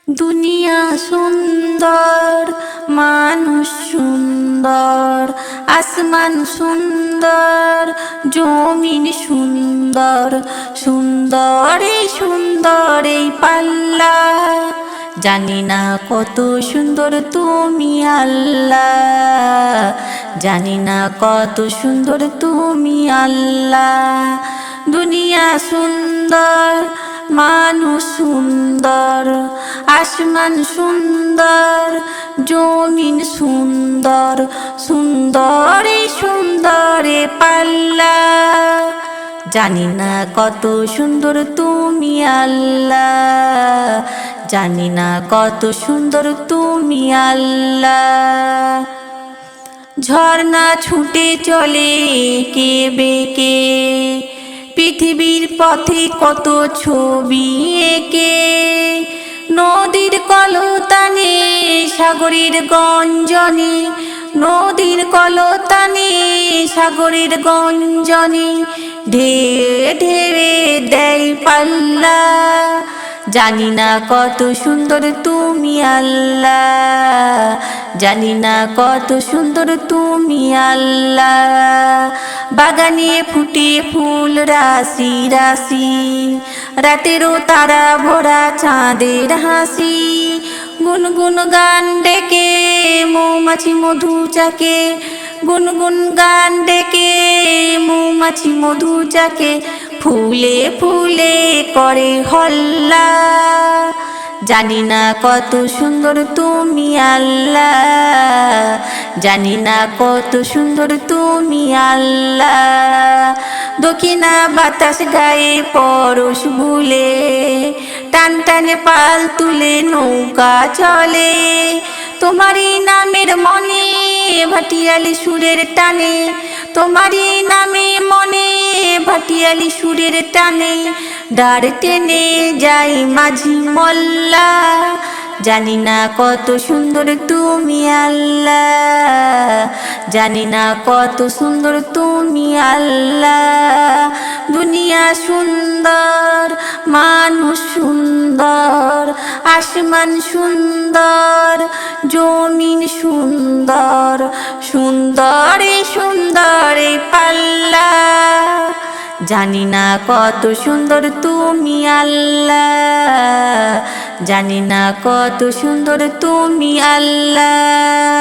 দুনিয়া সুন্দর, মানুষ সুন্দর, আসমান সুন্দর, জমিন সুন্দর, সুন্দরে সুন্দর এই পাল্লা। জানি না কত সুন্দর তুমি আল্লাহ, জানি না কত সুন্দর তুমি আল্লাহ। দুনিয়া সুন্দর, মানুষ সুন্দর, আসমান সুন্দর, জমিন সুন্দর, সুন্দরে সুন্দরে পাল্লা। জানি না কত সুন্দর তুমি আল্লাহ, জানি না কত সুন্দর তুমি আল্লাহ। ঝর্ণা ছুটে চলে কে বেঁকে, পৃথিবীর পথে কত ছবি এঁকে। নদীর কলতানে সাগরের গঞ্জনে, নদীর কলতানে সাগরের গঞ্জনে, ঢেউে ঢেউে দেয় পাল্লা। জানি না কত সুন্দর তুমি আল্লাহ, জানি না কত সুন্দর তুমি আল্লাহ। বাগানে ফুটে ফুল রাশি রাশি, রাতেরও তারা ভরা চাঁদের হাসি। গুনগুন গান ডেকে মৌমাছি মধু চাকে, গুনগুন গান ডেকে মৌমাছি মধু চাকে। ফুলে ফুলে করে হল্লা। জানি না কত সুন্দর তুমি আল্লাহ, জানি না কত সুন্দর তুমি আল্লাহ। দক্ষিণা বাতাস গায়ে পরশ ভুলে, টান টানে পাল তুলে নৌকা চলে। তোমারই নামের মনে ভাটিয়ালি সুরের টানে, তোমারই নামে মনে ভাটিয়ালি সুরের টানে। ডার টেনে যাই মাঝি মল্লা। জানি না কত সুন্দর তুমি আল্লাহ, জানি না কত সুন্দর তুমি আল্লাহ। দুনিয়া সুন্দর, মানুষ সুন্দর, আসমান সুন্দর, জমিন সুন্দর, সুন্দরে সুন্দরে পাল্লা। জানি না কত সুন্দর তুমি আল্লাহ, জানি না কত সুন্দর তুমি আল্লাহ।